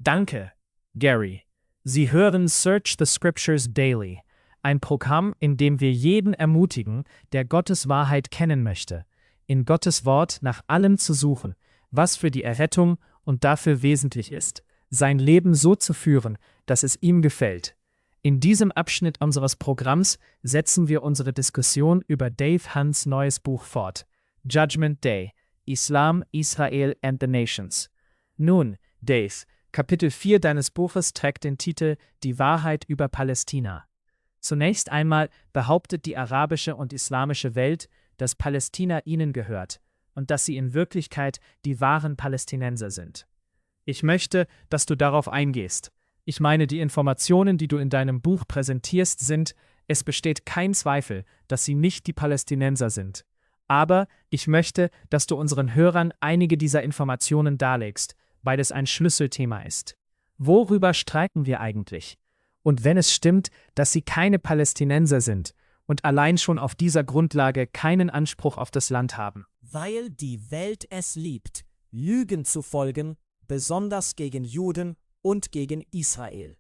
Danke, Gary. Sie hören Search the Scriptures Daily, ein Programm, in dem wir jeden ermutigen, der Gottes Wahrheit kennen möchte, in Gottes Wort nach allem zu suchen, was für die Errettung und dafür wesentlich ist, sein Leben so zu führen, dass es ihm gefällt. In diesem Abschnitt unseres Programms setzen wir unsere Diskussion über Dave Hunts neues Buch fort, Judgment Day, Islam, Israel and the Nations. Nun, Dave, Kapitel 4 deines Buches trägt den Titel Die Wahrheit über Palästina. Zunächst einmal behauptet die arabische und islamische Welt, dass Palästina ihnen gehört und dass sie in Wirklichkeit die wahren Palästinenser sind. Ich möchte, dass du darauf eingehst. Ich meine, die Informationen, die du in deinem Buch präsentierst, sind, es besteht kein Zweifel, dass sie nicht die Palästinenser sind. Aber ich möchte, dass du unseren Hörern einige dieser Informationen darlegst, weil es ein Schlüsselthema ist. Worüber streiten wir eigentlich? Und wenn es stimmt, dass sie keine Palästinenser sind und allein schon auf dieser Grundlage keinen Anspruch auf das Land haben. Weil die Welt es liebt, Lügen zu folgen, besonders gegen Juden und gegen Israel.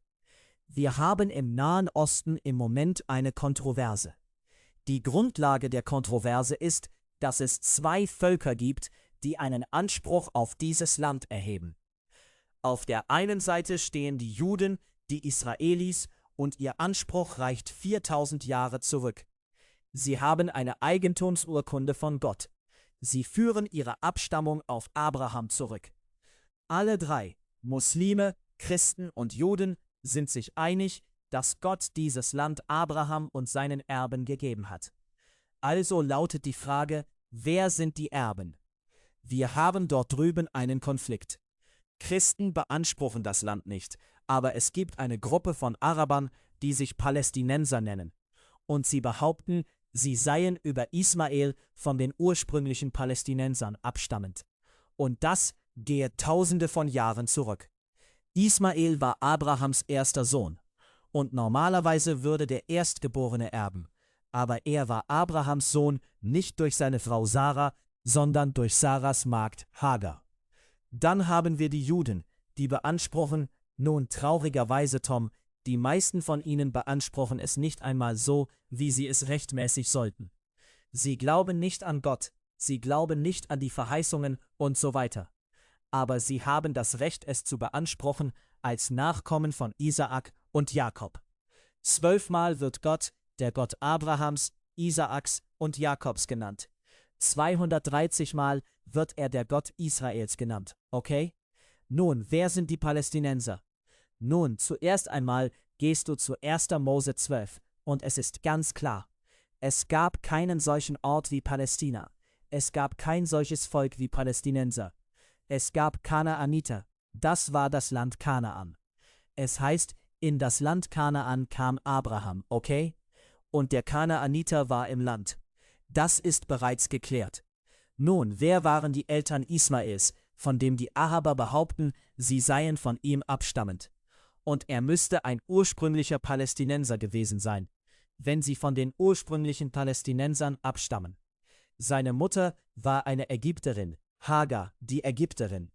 Wir haben im Nahen Osten im Moment eine Kontroverse. Die Grundlage der Kontroverse ist, dass es zwei Völker gibt, die einen Anspruch auf dieses Land erheben. Auf der einen Seite stehen die Juden, die Israelis, und ihr Anspruch reicht 4000 Jahre zurück. Sie haben eine Eigentumsurkunde von Gott. Sie führen ihre Abstammung auf Abraham zurück. Alle drei, Muslime, Christen und Juden, sind sich einig, dass Gott dieses Land Abraham und seinen Erben gegeben hat. Also lautet die Frage, wer sind die Erben? Wir haben dort drüben einen Konflikt. Christen beanspruchen das Land nicht, aber es gibt eine Gruppe von Arabern, die sich Palästinenser nennen. Und sie behaupten, sie seien über Ismael von den ursprünglichen Palästinensern abstammend. Und das gehe Tausende von Jahren zurück. Ismael war Abrahams erster Sohn. Und normalerweise würde der Erstgeborene erben. Aber er war Abrahams Sohn nicht durch seine Frau Sarah, sondern durch Sarahs Magd Hagar. Dann haben wir die Juden, die beanspruchen, nun traurigerweise, Tom, die meisten von ihnen beanspruchen es nicht einmal so, wie sie es rechtmäßig sollten. Sie glauben nicht an Gott, sie glauben nicht an die Verheißungen und so weiter. Aber sie haben das Recht, es zu beanspruchen als Nachkommen von Isaak und Jakob. 12-mal wird Gott, der Gott Abrahams, Isaaks und Jakobs genannt. 230-mal wird er der Gott Israels genannt, okay? Nun, wer sind die Palästinenser? Nun, zuerst einmal gehst du zu 1. Mose 12 und es ist ganz klar. Es gab keinen solchen Ort wie Palästina. Es gab kein solches Volk wie Palästinenser. Es gab Kanaaniter. Das war das Land Kanaan. Es heißt, in das Land Kanaan kam Abraham, okay? Und der Kanaaniter war im Land. Das ist bereits geklärt. Nun, wer waren die Eltern Ismaels, von dem die Araber behaupten, sie seien von ihm abstammend? Und er müsste ein ursprünglicher Palästinenser gewesen sein, wenn sie von den ursprünglichen Palästinensern abstammen. Seine Mutter war eine Ägypterin, Hagar, die Ägypterin.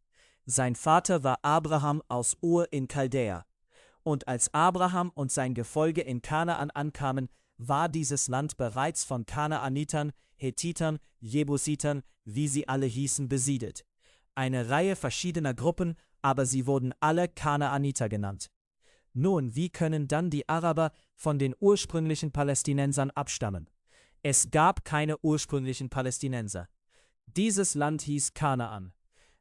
Sein Vater war Abraham aus Ur in Chaldäa. Und als Abraham und sein Gefolge in Kanaan ankamen, war dieses Land bereits von Kanaanitern, Hethitern, Jebusitern, wie sie alle hießen, besiedelt. Eine Reihe verschiedener Gruppen, aber sie wurden alle Kanaaniter genannt. Nun, wie können dann die Araber von den ursprünglichen Palästinensern abstammen? Es gab keine ursprünglichen Palästinenser. Dieses Land hieß Kanaan.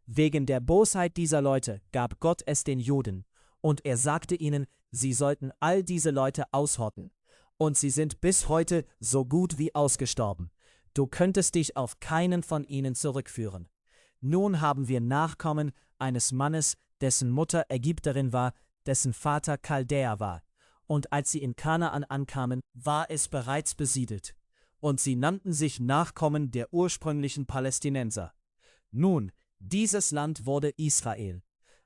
Wegen der Bosheit dieser Leute gab Gott es den Juden, und er sagte ihnen, sie sollten all diese Leute ausrotten. Und sie sind bis heute so gut wie ausgestorben. Du könntest dich auf keinen von ihnen zurückführen. Nun haben wir Nachkommen eines Mannes, dessen Mutter Ägypterin war, dessen Vater Chaldäer war. Und als sie in Kanaan ankamen, war es bereits besiedelt. Und sie nannten sich Nachkommen der ursprünglichen Palästinenser. Nun, dieses Land wurde Israel.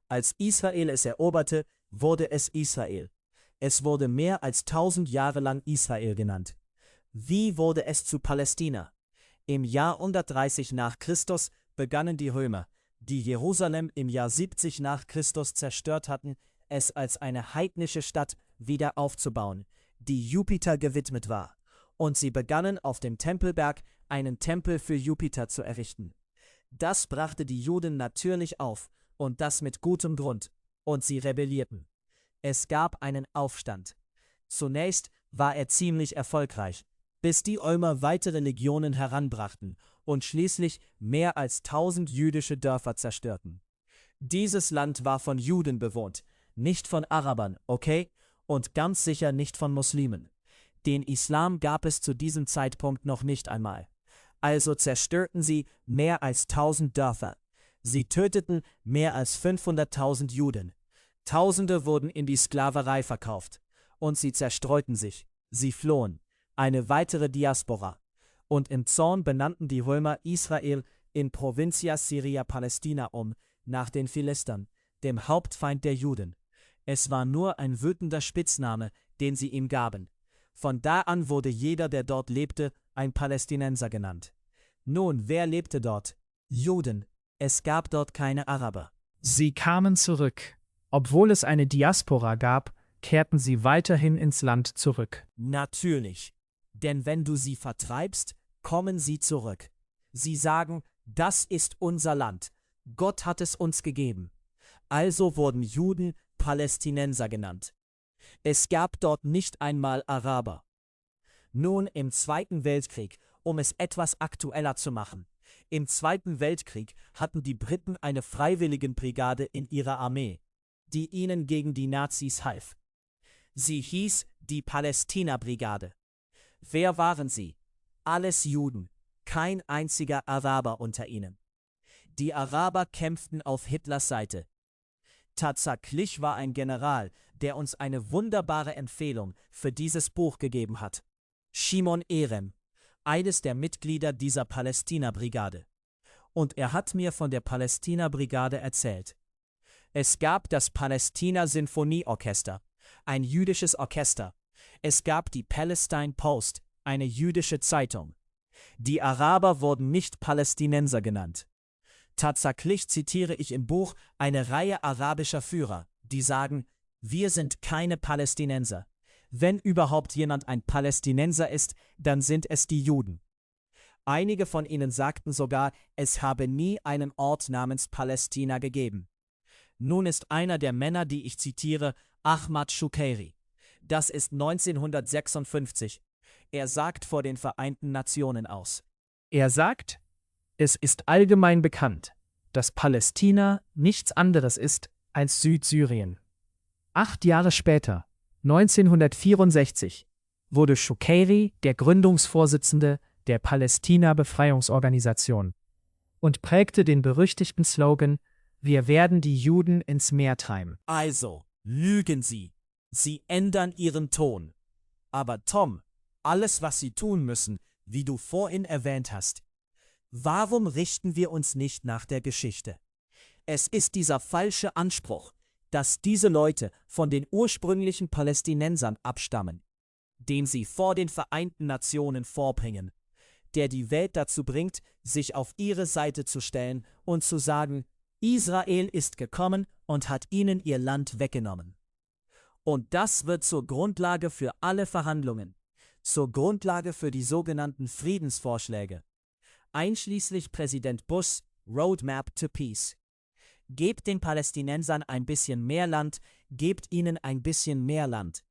Als Israel es eroberte, wurde es Israel. Es wurde mehr als 1000 Jahre lang Israel genannt. Wie wurde es zu Palästina? Im Jahr 130 nach Christus begannen die Römer, die Jerusalem im Jahr 70 nach Christus zerstört hatten, es als eine heidnische Stadt wieder aufzubauen, die Jupiter gewidmet war. Und sie begannen auf dem Tempelberg einen Tempel für Jupiter zu errichten. Das brachte die Juden natürlich auf, und das mit gutem Grund, und sie rebellierten. Es gab einen Aufstand. Zunächst war er ziemlich erfolgreich, bis die Römer weitere Legionen heranbrachten und schließlich mehr als 1000 jüdische Dörfer zerstörten. Dieses Land war von Juden bewohnt, nicht von Arabern, okay? Und ganz sicher nicht von Muslimen. Den Islam gab es zu diesem Zeitpunkt noch nicht einmal. Also zerstörten sie mehr als 1000 Dörfer. Sie töteten mehr als 500.000 Juden. Tausende wurden in die Sklaverei verkauft. Und sie zerstreuten sich. Sie flohen. Eine weitere Diaspora. Und im Zorn benannten die Römer Israel in Provincia Syria Palästina um, nach den Philistern, dem Hauptfeind der Juden. Es war nur ein wütender Spitzname, den sie ihm gaben. Von da an wurde jeder, der dort lebte, ein Palästinenser genannt. Nun, wer lebte dort? Juden. Es gab dort keine Araber. Sie kamen zurück. Obwohl es eine Diaspora gab, kehrten sie weiterhin ins Land zurück. Natürlich. Denn wenn du sie vertreibst, kommen sie zurück. Sie sagen, das ist unser Land. Gott hat es uns gegeben. Also wurden Juden Palästinenser genannt. Es gab dort nicht einmal Araber. Nun im Zweiten Weltkrieg, um es etwas aktueller zu machen. Im Zweiten Weltkrieg hatten die Briten eine Freiwilligenbrigade in ihrer Armee, die ihnen gegen die Nazis half. Sie hieß die Palästina-Brigade. Wer waren sie? Alles Juden, kein einziger Araber unter ihnen. Die Araber kämpften auf Hitlers Seite. Tatsächlich war ein General, der uns eine wunderbare Empfehlung für dieses Buch gegeben hat. Shimon Erem, eines der Mitglieder dieser Palästina-Brigade. Und er hat mir von der Palästina-Brigade erzählt. Es gab das Palästina-Sinfonieorchester, ein jüdisches Orchester. Es gab die Palestine Post, eine jüdische Zeitung. Die Araber wurden nicht Palästinenser genannt. Tatsächlich zitiere ich im Buch eine Reihe arabischer Führer, die sagen, wir sind keine Palästinenser. Wenn überhaupt jemand ein Palästinenser ist, dann sind es die Juden. Einige von ihnen sagten sogar, es habe nie einen Ort namens Palästina gegeben. Nun ist einer der Männer, die ich zitiere, Ahmad Shukayri. Das ist 1956. Er sagt vor den Vereinten Nationen aus. Er sagt, es ist allgemein bekannt, dass Palästina nichts anderes ist als Südsyrien. 8 Jahre später, 1964, wurde Shukayri der Gründungsvorsitzende der Palästina-Befreiungsorganisation und prägte den berüchtigten Slogan: Wir werden die Juden ins Meer treiben. Also, lügen sie. Sie ändern ihren Ton. Aber Tom, alles, was sie tun müssen, wie du vorhin erwähnt hast, warum richten wir uns nicht nach der Geschichte? Es ist dieser falsche Anspruch, dass diese Leute von den ursprünglichen Palästinensern abstammen, den sie vor den Vereinten Nationen vorbringen, der die Welt dazu bringt, sich auf ihre Seite zu stellen und zu sagen, Israel ist gekommen und hat ihnen ihr Land weggenommen. Und das wird zur Grundlage für alle Verhandlungen, zur Grundlage für die sogenannten Friedensvorschläge, einschließlich Präsident Bushs Roadmap to Peace. Gebt den Palästinensern ein bisschen mehr Land, gebt ihnen ein bisschen mehr Land.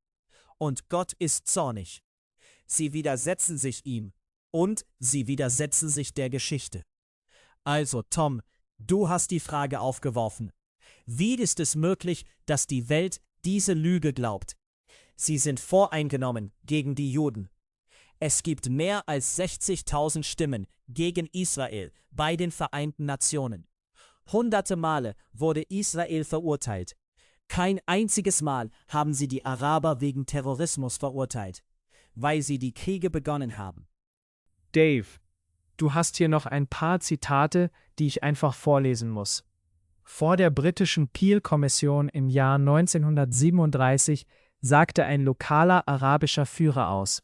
Und Gott ist zornig. Sie widersetzen sich ihm und sie widersetzen sich der Geschichte. Also Tom, du hast die Frage aufgeworfen. Wie ist es möglich, dass die Welt diese Lüge glaubt? Sie sind voreingenommen gegen die Juden. Es gibt mehr als 60.000 Stimmen gegen Israel bei den Vereinten Nationen. Hunderte Male wurde Israel verurteilt. Kein einziges Mal haben sie die Araber wegen Terrorismus verurteilt, weil sie die Kriege begonnen haben. Dave, du hast hier noch ein paar Zitate, die ich einfach vorlesen muss. Vor der britischen Peel-Kommission im Jahr 1937 sagte ein lokaler arabischer Führer aus: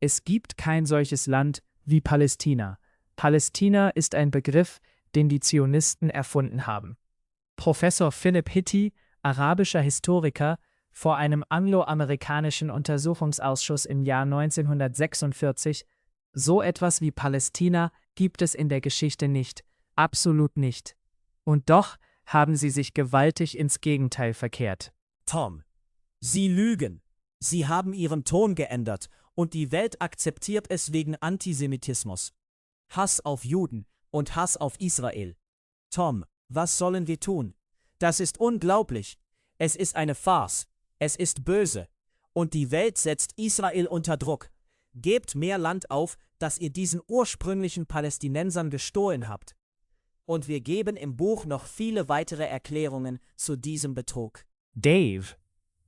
Es gibt kein solches Land wie Palästina. Palästina ist ein Begriff, den die Zionisten erfunden haben. Professor Philip Hitti, arabischer Historiker, vor einem angloamerikanischen Untersuchungsausschuss im Jahr 1946: So etwas wie Palästina gibt es in der Geschichte nicht, absolut nicht. Und doch haben sie sich gewaltig ins Gegenteil verkehrt. Tom, Sie lügen. Sie haben Ihren Ton geändert und die Welt akzeptiert es wegen Antisemitismus. Hass auf Juden und Hass auf Israel. Tom, was sollen wir tun? Das ist unglaublich. Es ist eine Farce. Es ist böse. Und die Welt setzt Israel unter Druck. Gebt mehr Land auf, das ihr diesen ursprünglichen Palästinensern gestohlen habt. Und wir geben im Buch noch viele weitere Erklärungen zu diesem Betrug. Dave,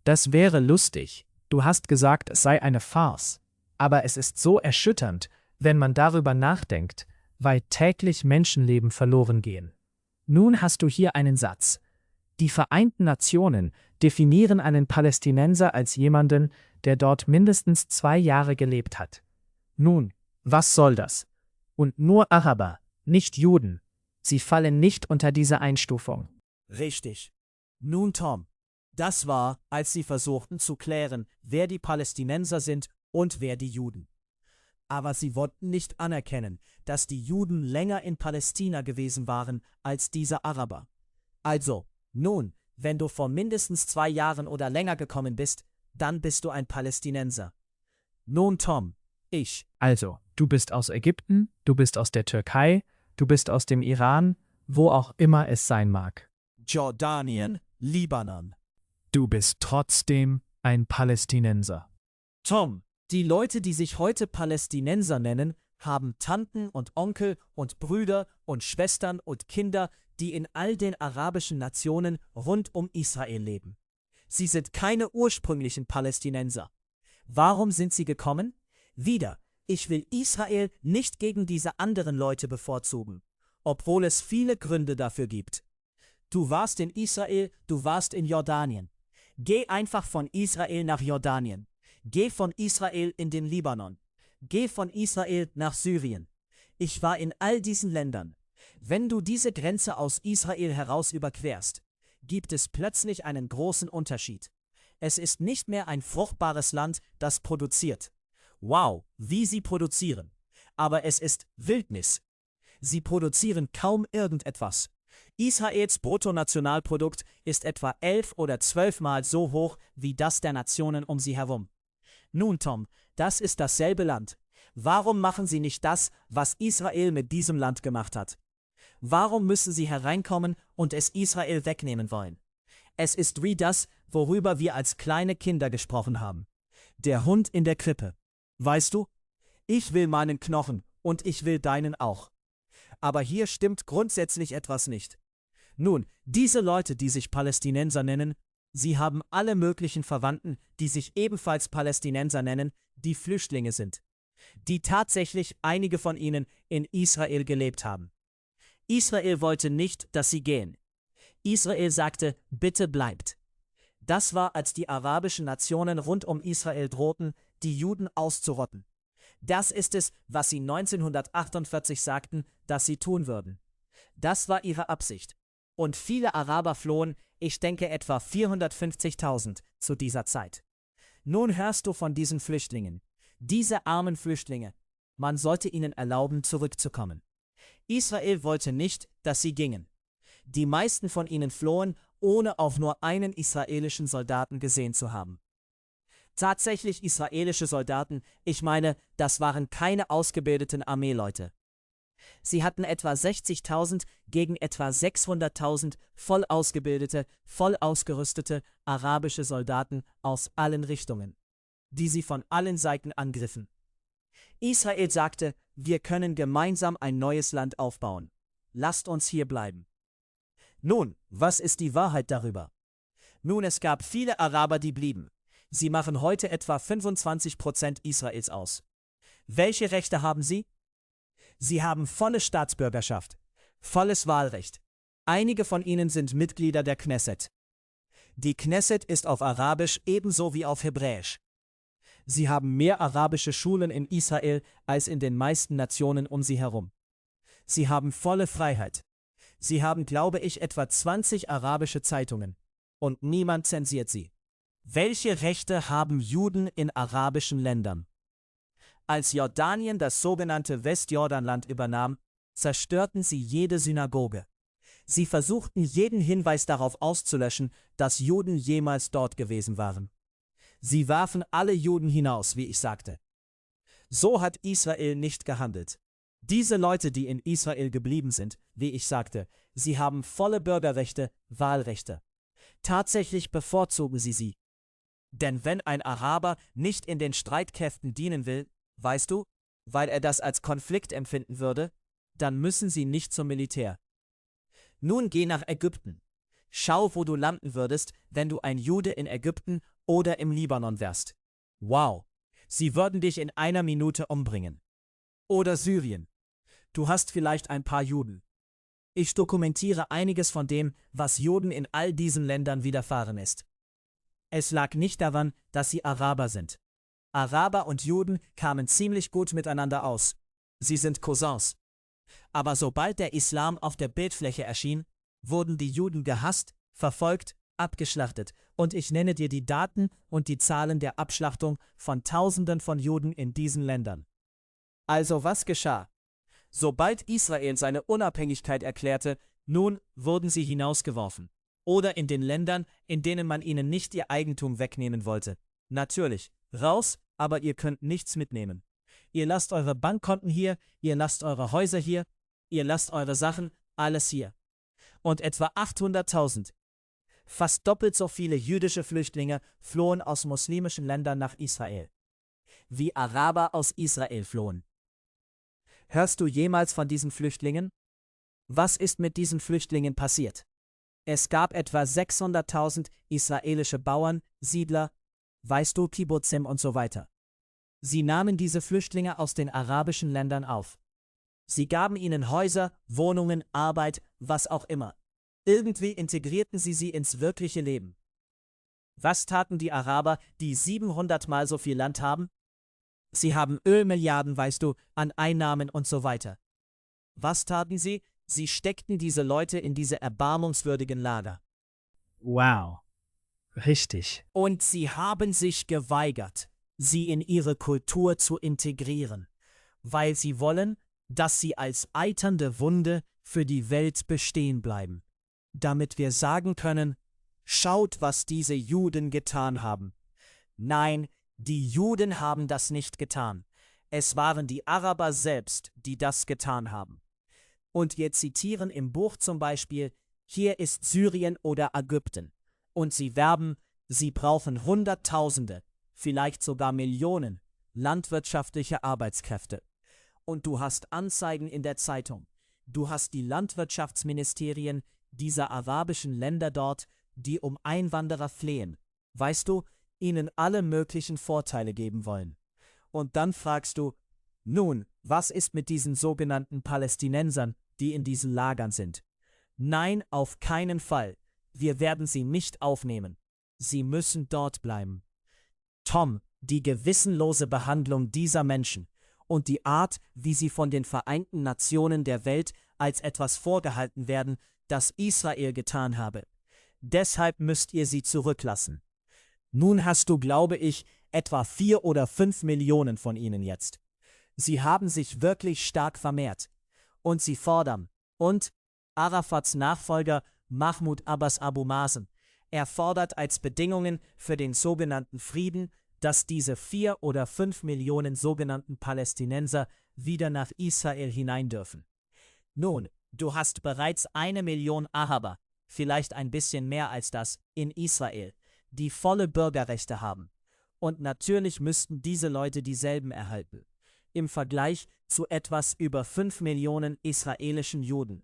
das wäre lustig. Du hast gesagt, es sei eine Farce. Aber es ist so erschütternd, wenn man darüber nachdenkt, weil täglich Menschenleben verloren gehen. Nun hast du hier einen Satz. Die Vereinten Nationen definieren einen Palästinenser als jemanden, der dort mindestens 2 Jahre gelebt hat. Nun, was soll das? Und nur Araber, nicht Juden. Sie fallen nicht unter diese Einstufung. Richtig. Nun, Tom, das war, als sie versuchten zu klären, wer die Palästinenser sind und wer die Juden. Aber sie wollten nicht anerkennen, dass die Juden länger in Palästina gewesen waren als diese Araber. Also, nun, wenn du vor mindestens 2 Jahren oder länger gekommen bist, dann bist du ein Palästinenser. Nun, Tom, Also, du bist aus Ägypten, du bist aus der Türkei, du bist aus dem Iran, wo auch immer es sein mag. Jordanien, Libanon. Du bist trotzdem ein Palästinenser. Tom, die Leute, die sich heute Palästinenser nennen, haben Tanten und Onkel und Brüder und Schwestern und Kinder, die in all den arabischen Nationen rund um Israel leben. Sie sind keine ursprünglichen Palästinenser. Warum sind sie gekommen? Wieder, ich will Israel nicht gegen diese anderen Leute bevorzugen, obwohl es viele Gründe dafür gibt. Du warst in Israel, du warst in Jordanien. Geh einfach von Israel nach Jordanien. Geh von Israel in den Libanon. Geh von Israel nach Syrien. Ich war in all diesen Ländern. Wenn du diese Grenze aus Israel heraus überquerst, gibt es plötzlich einen großen Unterschied. Es ist nicht mehr ein fruchtbares Land, das produziert. Wow, wie sie produzieren. Aber es ist Wildnis. Sie produzieren kaum irgendetwas. Israels Bruttonationalprodukt ist etwa 11 oder 12 Mal so hoch wie das der Nationen um sie herum. Nun, Tom, das ist dasselbe Land. Warum machen sie nicht das, was Israel mit diesem Land gemacht hat? Warum müssen sie hereinkommen und es Israel wegnehmen wollen? Es ist wie das, worüber wir als kleine Kinder gesprochen haben. Der Hund in der Krippe. Weißt du, ich will meinen Knochen und ich will deinen auch. Aber hier stimmt grundsätzlich etwas nicht. Nun, diese Leute, die sich Palästinenser nennen, sie haben alle möglichen Verwandten, die sich ebenfalls Palästinenser nennen, die Flüchtlinge sind, die tatsächlich einige von ihnen in Israel gelebt haben. Israel wollte nicht, dass sie gehen. Israel sagte, bitte bleibt. Das war, als die arabischen Nationen rund um Israel drohten, die Juden auszurotten. Das ist es, was sie 1948 sagten, dass sie tun würden. Das war ihre Absicht. Und viele Araber flohen, ich denke etwa 450.000 zu dieser Zeit. Nun hörst du von diesen Flüchtlingen. Diese armen Flüchtlinge. Man sollte ihnen erlauben, zurückzukommen. Israel wollte nicht, dass sie gingen. Die meisten von ihnen flohen, ohne auch nur einen israelischen Soldaten gesehen zu haben. Tatsächlich israelische Soldaten, ich meine, das waren keine ausgebildeten Armeeleute. Sie hatten etwa 60.000 gegen etwa 600.000 voll ausgebildete, voll ausgerüstete arabische Soldaten aus allen Richtungen, die sie von allen Seiten angriffen. Israel sagte, wir können gemeinsam ein neues Land aufbauen. Lasst uns hier bleiben. Nun, was ist die Wahrheit darüber? Nun, es gab viele Araber, die blieben. Sie machen heute etwa 25% Israels aus. Welche Rechte haben sie? Sie haben volle Staatsbürgerschaft, volles Wahlrecht. Einige von ihnen sind Mitglieder der Knesset. Die Knesset ist auf Arabisch ebenso wie auf Hebräisch. Sie haben mehr arabische Schulen in Israel als in den meisten Nationen um sie herum. Sie haben volle Freiheit. Sie haben, glaube ich, etwa 20 arabische Zeitungen. Und niemand zensiert sie. Welche Rechte haben Juden in arabischen Ländern? Als Jordanien das sogenannte Westjordanland übernahm, zerstörten sie jede Synagoge. Sie versuchten jeden Hinweis darauf auszulöschen, dass Juden jemals dort gewesen waren. Sie warfen alle Juden hinaus, wie ich sagte. So hat Israel nicht gehandelt. Diese Leute, die in Israel geblieben sind, wie ich sagte, sie haben volle Bürgerrechte, Wahlrechte. Tatsächlich bevorzugen sie. Denn wenn ein Araber nicht in den Streitkräften dienen will, weißt du, weil er das als Konflikt empfinden würde, dann müssen sie nicht zum Militär. Nun geh nach Ägypten. Schau, wo du landen würdest, wenn du ein Jude in Ägypten oder im Libanon wärst. Wow, sie würden dich in einer Minute umbringen. Oder Syrien. Du hast vielleicht ein paar Juden. Ich dokumentiere einiges von dem, was Juden in all diesen Ländern widerfahren ist. Es lag nicht daran, dass sie Araber sind. Araber und Juden kamen ziemlich gut miteinander aus. Sie sind Cousins. Aber sobald der Islam auf der Bildfläche erschien, wurden die Juden gehasst, verfolgt, abgeschlachtet. Und ich nenne dir die Daten und die Zahlen der Abschlachtung von Tausenden von Juden in diesen Ländern. Also was geschah? Sobald Israel seine Unabhängigkeit erklärte, nun wurden sie hinausgeworfen. Oder in den Ländern, in denen man ihnen nicht ihr Eigentum wegnehmen wollte. Natürlich, raus, aber ihr könnt nichts mitnehmen. Ihr lasst eure Bankkonten hier, ihr lasst eure Häuser hier, ihr lasst eure Sachen, alles hier. Und etwa 800.000, fast doppelt so viele jüdische Flüchtlinge flohen aus muslimischen Ländern nach Israel. Wie Araber aus Israel flohen. Hörst du jemals von diesen Flüchtlingen? Was ist mit diesen Flüchtlingen passiert? Es gab etwa 600.000 israelische Bauern, Siedler, weißt du, Kibbutzim und so weiter. Sie nahmen diese Flüchtlinge aus den arabischen Ländern auf. Sie gaben ihnen Häuser, Wohnungen, Arbeit, was auch immer. Irgendwie integrierten sie ins wirkliche Leben. Was taten die Araber, die 700-mal so viel Land haben? Sie haben Ölmilliarden, weißt du, an Einnahmen und so weiter. Was taten sie? Sie steckten diese Leute in diese erbarmungswürdigen Lager. Wow. Richtig. Und sie haben sich geweigert, sie in ihre Kultur zu integrieren, weil sie wollen, dass sie als eiternde Wunde für die Welt bestehen bleiben, damit wir sagen können, schaut, was diese Juden getan haben. Nein, die Juden haben das nicht getan. Es waren die Araber selbst, die das getan haben. Und wir zitieren im Buch zum Beispiel, hier ist Syrien oder Ägypten. Und sie werben, sie brauchen Hunderttausende, vielleicht sogar Millionen landwirtschaftliche Arbeitskräfte. Und du hast Anzeigen in der Zeitung. Du hast die Landwirtschaftsministerien dieser arabischen Länder dort, die um Einwanderer flehen. Weißt du, ihnen alle möglichen Vorteile geben wollen. Und dann fragst du, nun, was ist mit diesen sogenannten Palästinensern, die in diesen Lagern sind? Nein, auf keinen Fall. Wir werden sie nicht aufnehmen. Sie müssen dort bleiben. Tom, die gewissenlose Behandlung dieser Menschen und die Art, wie sie von den Vereinten Nationen der Welt als etwas vorgehalten werden, das Israel getan habe. Deshalb müsst ihr sie zurücklassen. Nun hast du, glaube ich, etwa 4 oder 5 Millionen von ihnen jetzt. Sie haben sich wirklich stark vermehrt. Und sie fordern. Und Arafats Nachfolger Mahmoud Abbas Abu Mazen, er fordert als Bedingungen für den sogenannten Frieden, dass diese 4 oder 5 Millionen sogenannten Palästinenser wieder nach Israel hinein dürfen. Nun, du hast bereits 1 Million Araber, vielleicht ein bisschen mehr als das, in Israel, die volle Bürgerrechte haben. Und natürlich müssten diese Leute dieselben erhalten. Im Vergleich zu etwas über 5 Millionen israelischen Juden.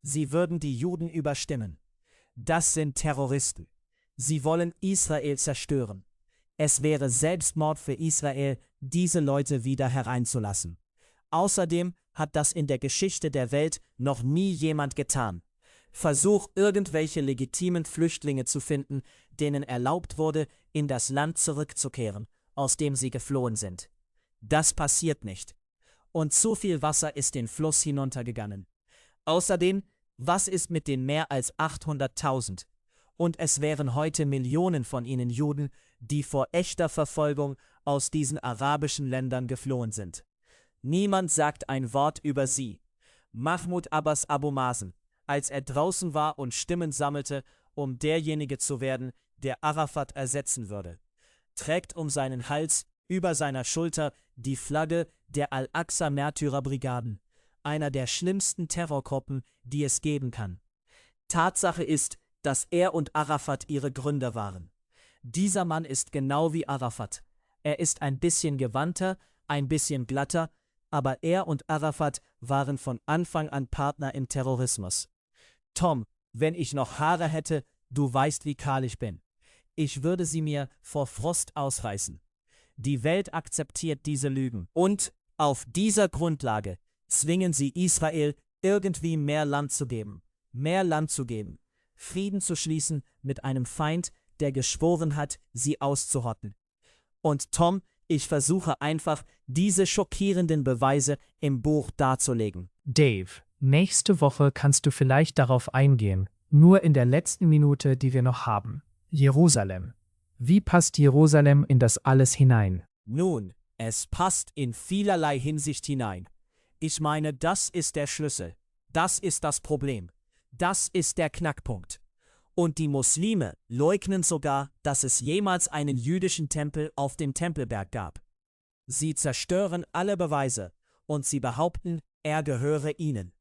Sie würden die Juden überstimmen. Das sind Terroristen. Sie wollen Israel zerstören. Es wäre Selbstmord für Israel, diese Leute wieder hereinzulassen. Außerdem hat das in der Geschichte der Welt noch nie jemand getan. Versuch, irgendwelche legitimen Flüchtlinge zu finden, denen erlaubt wurde, in das Land zurückzukehren, aus dem sie geflohen sind. Das passiert nicht. Und zu viel Wasser ist den Fluss hinuntergegangen. Außerdem, Was ist mit den mehr als 800.000? Und es wären heute Millionen von ihnen Juden, die vor echter Verfolgung aus diesen arabischen Ländern geflohen sind. Niemand sagt ein Wort über sie. Mahmoud Abbas Abu Mazen, als er draußen war und Stimmen sammelte, um derjenige zu werden, der Arafat ersetzen würde, trägt um seinen Hals über seiner Schulter die Flagge der Al-Aqsa-Märtyrerbrigaden, einer der schlimmsten Terrorgruppen, die es geben kann. Tatsache ist, dass er und Arafat ihre Gründer waren. Dieser Mann ist genau wie Arafat. Er ist ein bisschen gewandter, ein bisschen glatter, aber er und Arafat waren von Anfang an Partner im Terrorismus. Tom, wenn ich noch Haare hätte, du weißt, wie kahl ich bin. Ich würde sie mir vor Frost ausreißen. Die Welt akzeptiert diese Lügen. Und auf dieser Grundlage zwingen sie Israel, irgendwie mehr Land zu geben. Mehr Land zu geben. Frieden zu schließen mit einem Feind, der geschworen hat, sie auszurotten. Und Tom, ich versuche einfach, diese schockierenden Beweise im Buch darzulegen. Dave, nächste Woche kannst du vielleicht darauf eingehen, nur in der letzten Minute, die wir noch haben. Jerusalem. Wie passt Jerusalem in das alles hinein? Nun, es passt in vielerlei Hinsicht hinein. Ich meine, das ist der Schlüssel. Das ist das Problem. Das ist der Knackpunkt. Und die Muslime leugnen sogar, dass es jemals einen jüdischen Tempel auf dem Tempelberg gab. Sie zerstören alle Beweise und sie behaupten, er gehöre ihnen.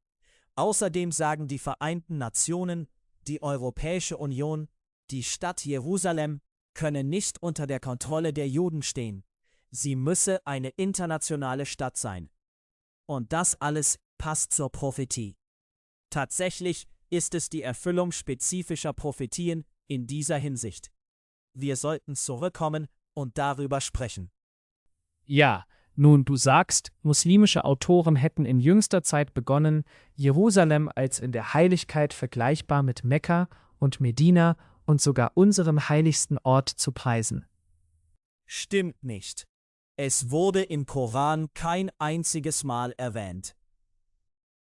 Außerdem sagen die Vereinten Nationen, die Europäische Union, die Stadt Jerusalem könne nicht unter der Kontrolle der Juden stehen. Sie müsse eine internationale Stadt sein. Und das alles passt zur Prophetie. Tatsächlich ist es die Erfüllung spezifischer Prophetien in dieser Hinsicht. Wir sollten zurückkommen und darüber sprechen. Ja, nun du sagst, muslimische Autoren hätten in jüngster Zeit begonnen, Jerusalem als in der Heiligkeit vergleichbar mit Mekka und Medina und sogar unserem heiligsten Ort zu preisen. Stimmt nicht. Es wurde im Koran kein einziges Mal erwähnt.